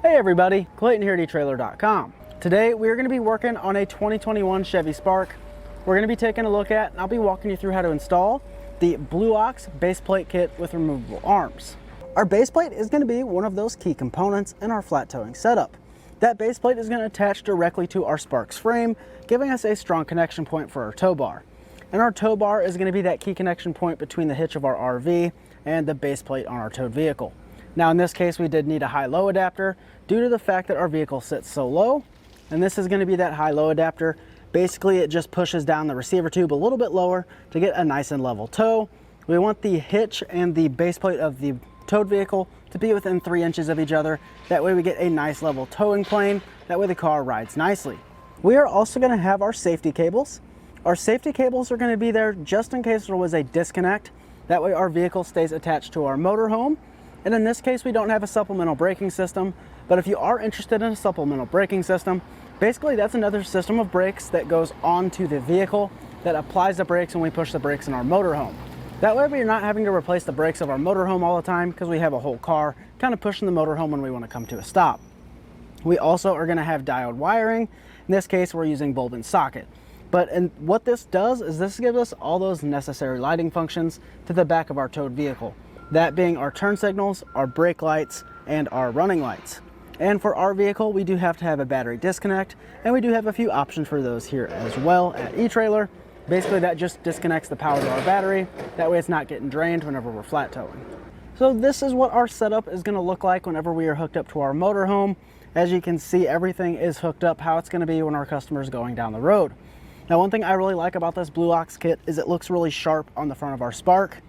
Hey everybody, Clayton here at etrailer.com. Today we are going to be working on a 2021 Chevy Spark. We're going to be taking a look at, and I'll be walking you through how to install the Blue Ox base plate kit with removable arms. Our base plate is going to be one of those key components in our flat towing setup. That base plate is going to attach directly to our Spark's frame, giving us a strong connection point for our tow bar. And our tow bar is going to be that key connection point between the hitch of our RV and the base plate on our towed vehicle. Now in this case we did need a high-low adapter due to the fact that our vehicle sits so low, and this is going to be that high-low adapter. Basically it just pushes down the receiver tube a little bit lower to get a nice and level tow. We want the hitch and the base plate of the towed vehicle to be within 3 inches of each other. That way we get a nice level towing plane. That way the car rides nicely. We are also going to have our safety cables. Our safety cables are going to be there just in case there was a disconnect. That way our vehicle stays attached to our motorhome. And in this case, we don't have a supplemental braking system, but if you are interested in a supplemental braking system, basically that's another system of brakes that goes onto the vehicle that applies the brakes when we push the brakes in our motorhome. That way we're not having to replace the brakes of our motorhome all the time because we have a whole car kind of pushing the motorhome when we want to come to a stop. We also are going to have diode wiring. In this case, we're using bulb and socket. And what this does is this gives us all those necessary lighting functions to the back of our towed vehicle. That being our turn signals, our brake lights, and our running lights. And for our vehicle, we do have to have a battery disconnect, and we do have a few options for those here as well at eTrailer. Basically, that just disconnects the power to our battery. That way it's not getting drained whenever we're flat towing. So this is what our setup is going to look like whenever we are hooked up to our motorhome. As you can see, everything is hooked up how it's going to be when our customer is going down the road. Now, one thing I really like about this Blue Ox kit is it looks really sharp on the front of our Spark.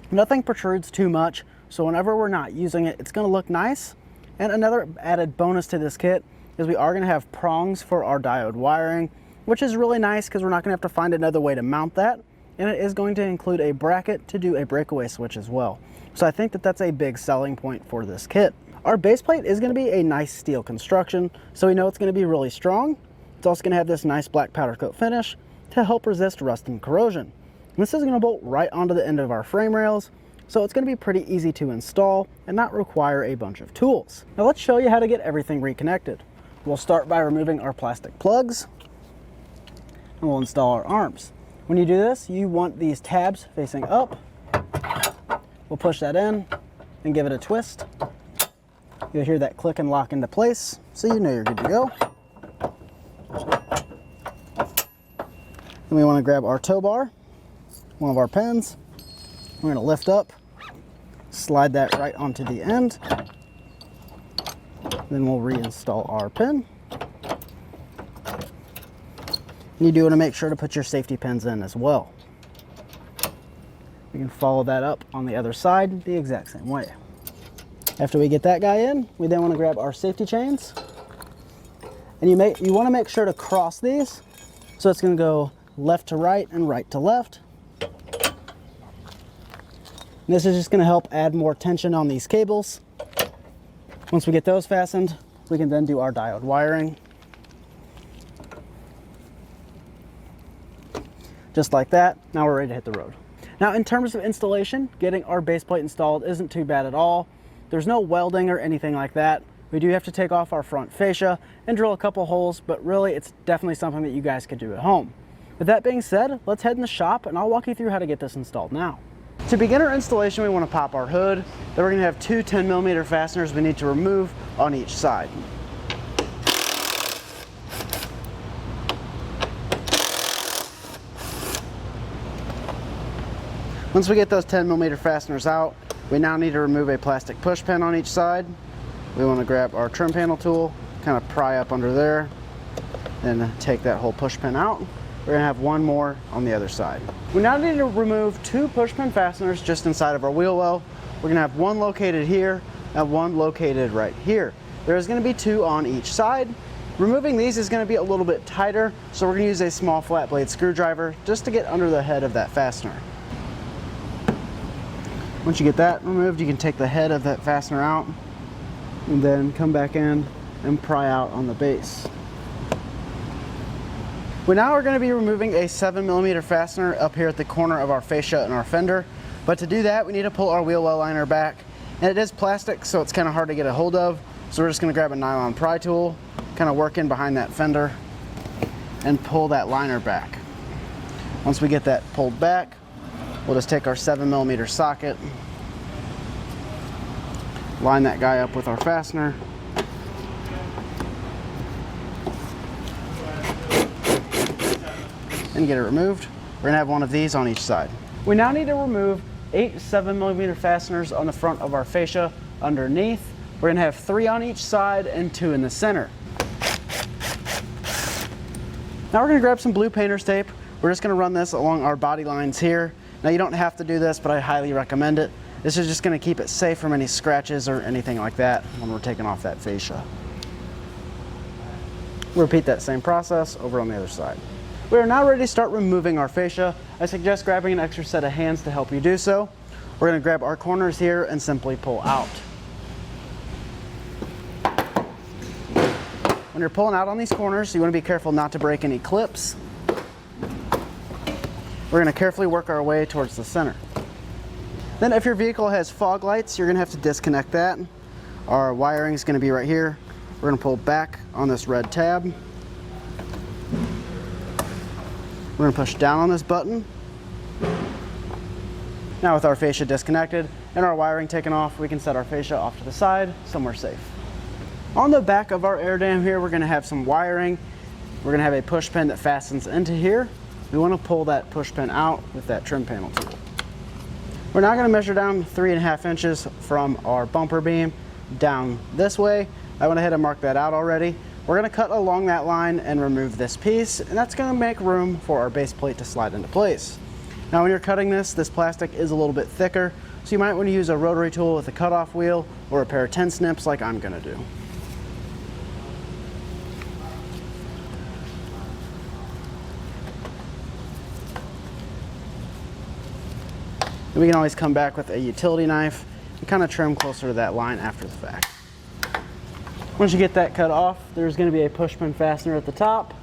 Nothing protrudes too much, so whenever we're not using it, it's going to look nice. And another added bonus to this kit is we are going to have prongs for our diode wiring, which is really nice because we're not going to have to find another way to mount that. And it is going to include a bracket to do a breakaway switch as well. So I think that that's a big selling point for this kit. Our base plate is going to be a nice steel construction, so we know it's going to be really strong. It's also going to have this nice black powder coat finish to help resist rust and corrosion. This is going to bolt right onto the end of our frame rails, so it's going to be pretty easy to install and not require a bunch of tools. Now let's show you how to get everything reconnected. We'll start by removing our plastic plugs, and we'll install our arms. When you do this, you want these tabs facing up. We'll push that in and give it a twist. You'll hear that click and lock into place, so you know you're good to go. Then we want to grab our tow bar, one of our pins. We're going to lift up, slide that right onto the end. Then we'll reinstall our pin. You do want to make sure to put your safety pins in as well. We can follow that up on the other side the exact same way. After we get that guy in, we then want to grab our safety chains. And you want to make sure to cross these, so it's going to go left to right and right to left. And this is just going to help add more tension on these cables. Once we get those fastened, we can then do our diode wiring. Just like that, now we're ready to hit the road. Now in terms of installation, getting our base plate installed isn't too bad at all. There's no welding or anything like that. We do have to take off our front fascia and drill a couple holes, but really it's definitely something that you guys could do at home. With that being said, let's head in the shop and I'll walk you through how to get this installed now. To begin our installation, we want to pop our hood. Then we're going to have two 10mm fasteners we need to remove on each side. Once we get those 10mm fasteners out, we now need to remove a plastic push pin on each side. We want to grab our trim panel tool, kind of pry up under there, and take that whole push pin out. We're going to have one more on the other side. We now need to remove two push pin fasteners just inside of our wheel well. We're going to have one located here and one located right here. There's going to be two on each side. Removing these is going to be a little bit tighter, so we're going to use a small flat blade screwdriver just to get under the head of that fastener. Once you get that removed, you can take the head of that fastener out and then come back in and pry out on the base. We now are going to be removing a 7mm fastener up here at the corner of our fascia and our fender. But to do that, we need to pull our wheel well liner back. And it is plastic, so it's kind of hard to get a hold of. So we're just going to grab a nylon pry tool, kind of work in behind that fender, and pull that liner back. Once we get that pulled back, we'll just take our 7mm socket, line that guy up with our fastener, and get it removed. We're going to have one of these on each side. We now need to remove 8 7mm fasteners on the front of our fascia underneath. We're going to have 3 on each side and 2 in the center. Now we're going to grab some blue painter's tape. We're just going to run this along our body lines here. Now you don't have to do this, but I highly recommend it. This is just going to keep it safe from any scratches or anything like that when we're taking off that fascia. We'll repeat that same process over on the other side. We are now ready to start removing our fascia. I suggest grabbing an extra set of hands to help you do so. We're going to grab our corners here and simply pull out. When you're pulling out on these corners, you want to be careful not to break any clips. We're going to carefully work our way towards the center. Then if your vehicle has fog lights, you're going to have to disconnect that. Our wiring is going to be right here. We're going to pull back on this red tab. We're going to push down on this button. Now with our fascia disconnected and our wiring taken off, we can set our fascia off to the side, somewhere safe. On the back of our air dam here, we're going to have some wiring. We're going to have a push pin that fastens into here. We want to pull that push pin out with that trim panel tool. We're now going to measure down 3.5 inches from our bumper beam down this way. I went ahead and marked that out already. We're going to cut along that line and remove this piece, and that's going to make room for our base plate to slide into place. Now when you're cutting this plastic is a little bit thicker, so you might want to use a rotary tool with a cutoff wheel or a pair of 10 snips like I'm going to do. We can always come back with a utility knife and kind of trim closer to that line after the fact. Once you get that cut off, there's going to be a push pin fastener at the top.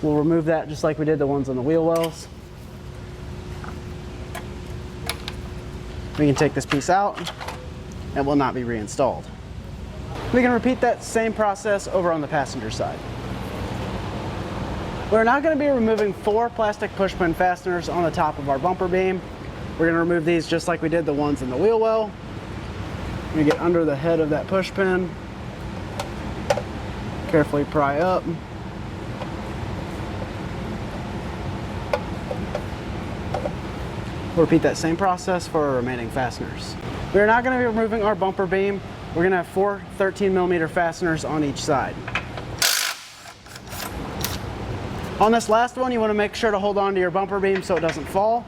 We'll remove that just like we did the ones on the wheel wells. We can take this piece out and it will not be reinstalled. We can repeat that same process over on the passenger side. We're now going to be removing 4 plastic push pin fasteners on the top of our bumper beam. We're going to remove these just like we did the ones in the wheel well. We get under the head of that push pin. Carefully pry up. We'll repeat that same process for our remaining fasteners. We are now going to be removing our bumper beam. We're going to have 4 13mm fasteners on each side. On this last one, you want to make sure to hold on to your bumper beam so it doesn't fall.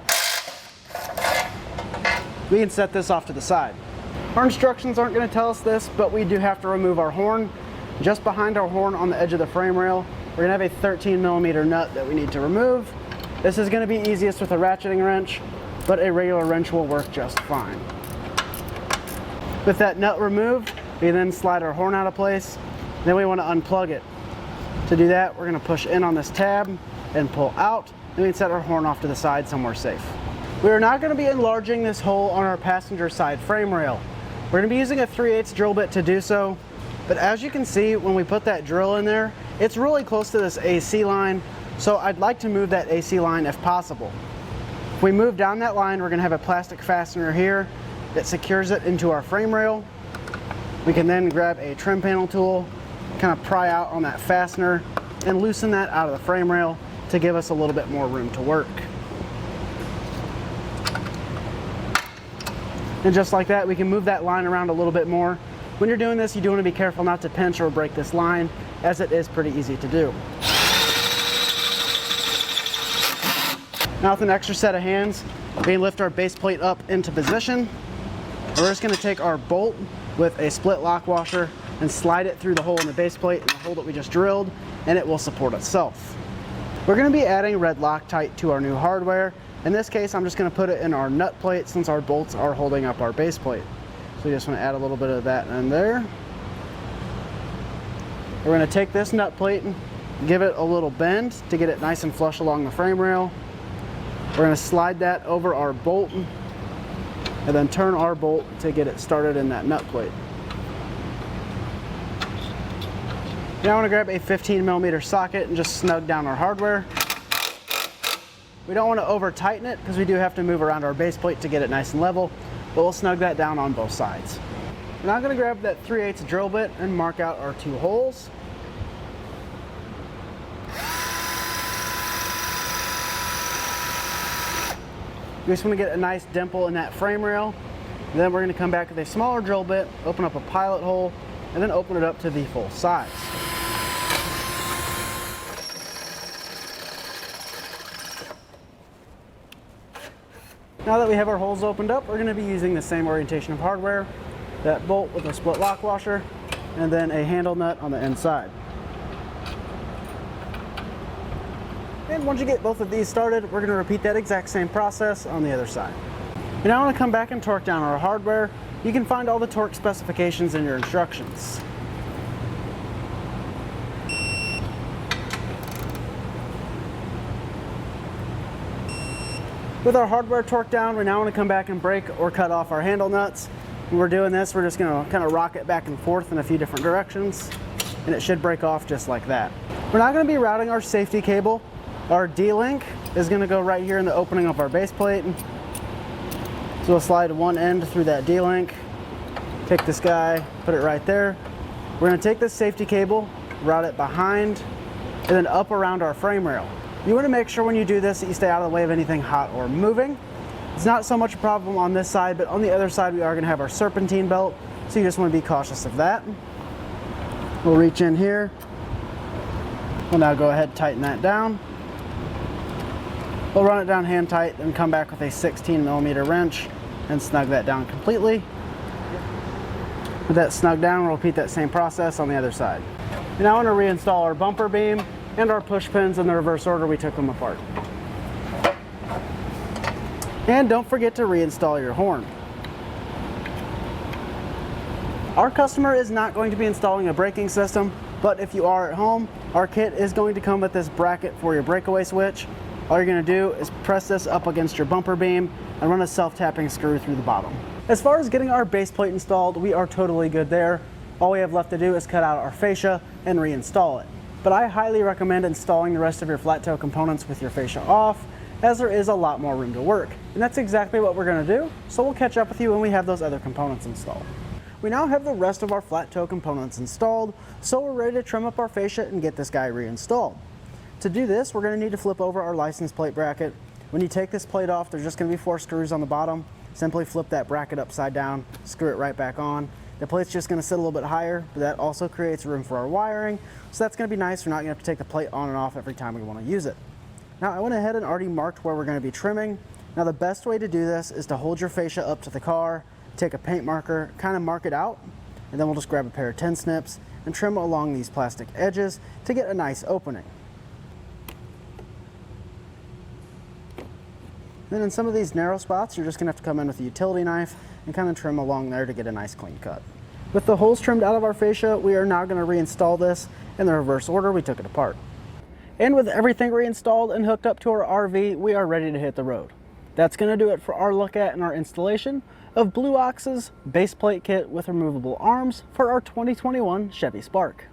We can set this off to the side. Our instructions aren't going to tell us this, but we do have to remove our horn. Just behind our horn on the edge of the frame rail, we're going to have a 13mm nut that we need to remove. This is going to be easiest with a ratcheting wrench, but a regular wrench will work just fine. With that nut removed, we then slide our horn out of place. Then we want to unplug it. To do that, we're going to push in on this tab and pull out. Then we can set our horn off to the side somewhere safe. We are now going to be enlarging this hole on our passenger side frame rail. We're going to be using a 3/8 drill bit to do so, but as you can see, when we put that drill in there, it's really close to this AC line, so I'd like to move that AC line if possible. If we move down that line, we're going to have a plastic fastener here that secures it into our frame rail. We can then grab a trim panel tool, kind of pry out on that fastener, and loosen that out of the frame rail to give us a little bit more room to work. And just like that, we can move that line around a little bit more. When you're doing this, you do want to be careful not to pinch or break this line, as it is pretty easy to do. Now with an extra set of hands, we can lift our base plate up into position. We're just going to take our bolt with a split lock washer and slide it through the hole in the base plate and the hole that we just drilled, and it will support itself. We're going to be adding red Loctite to our new hardware. In this case, I'm just going to put it in our nut plate since our bolts are holding up our base plate. So you just want to add a little bit of that in there. We're going to take this nut plate and give it a little bend to get it nice and flush along the frame rail. We're going to slide that over our bolt and then turn our bolt to get it started in that nut plate. Now I'm going to grab a 15mm socket and just snug down our hardware. We don't want to over tighten it because we do have to move around our base plate to get it nice and level, but we'll snug that down on both sides. We're now going to grab that 3/8 drill bit and mark out our 2 holes. We just want to get a nice dimple in that frame rail. And then we're going to come back with a smaller drill bit, open up a pilot hole, and then open it up to the full size. Now that we have our holes opened up, we're going to be using the same orientation of hardware, that bolt with a split lock washer, and then a handle nut on the inside. And once you get both of these started, we're going to repeat that exact same process on the other side. We now want to come back and torque down our hardware. You can find all the torque specifications in your instructions. With our hardware torqued down, we now want to come back and break or cut off our handle nuts. When we're doing this, we're just going to kind of rock it back and forth in a few different directions, and it should break off just like that. We're now going to be routing our safety cable. Our D-link is going to go right here in the opening of our base plate. So we'll slide one end through that D-link, take this guy, put it right there. We're going to take this safety cable, route it behind, and then up around our frame rail. You want to make sure when you do this that you stay out of the way of anything hot or moving. It's not so much a problem on this side, but on the other side we are going to have our serpentine belt, so you just want to be cautious of that. We'll reach in here. We'll now go ahead and tighten that down. We'll run it down hand tight and come back with a 16mm wrench and snug that down completely. With that snug down, we'll repeat that same process on the other side. We now want to reinstall our bumper beam and our push pins in the reverse order we took them apart. And don't forget to reinstall your horn. Our customer is not going to be installing a braking system, but if you are at home, our kit is going to come with this bracket for your breakaway switch. All you're going to do is press this up against your bumper beam and run a self-tapping screw through the bottom. As far as getting our base plate installed, we are totally good there. All we have left to do is cut out our fascia and reinstall it. But I highly recommend installing the rest of your flat tail components with your fascia off, as there is a lot more room to work. And that's exactly what we're going to do, so we'll catch up with you when we have those other components installed. We now have the rest of our flat tail components installed, so we're ready to trim up our fascia and get this guy reinstalled. To do this, we're going to need to flip over our license plate bracket. When you take this plate off, there's just going to be 4 screws on the bottom. Simply flip that bracket upside down, screw it right back on. The plate's just going to sit a little bit higher, but that also creates room for our wiring, so that's going to be nice. We're not going to have to take the plate on and off every time we want to use it. Now I went ahead and already marked where we're going to be trimming. Now the best way to do this is to hold your fascia up to the car, take a paint marker, kind of mark it out, and then we'll just grab a pair of 10 snips and trim along these plastic edges to get a nice opening. Then in some of these narrow spots, you're just going to have to come in with a utility knife and kind of trim along there to get a nice clean cut. With the holes trimmed out of our fascia, we are now going to reinstall this in the reverse order we took it apart. And with everything reinstalled and hooked up to our RV, we are ready to hit the road. That's going to do it for our look at and our installation of Blue Ox's base plate kit with removable arms for our 2021 Chevy Spark.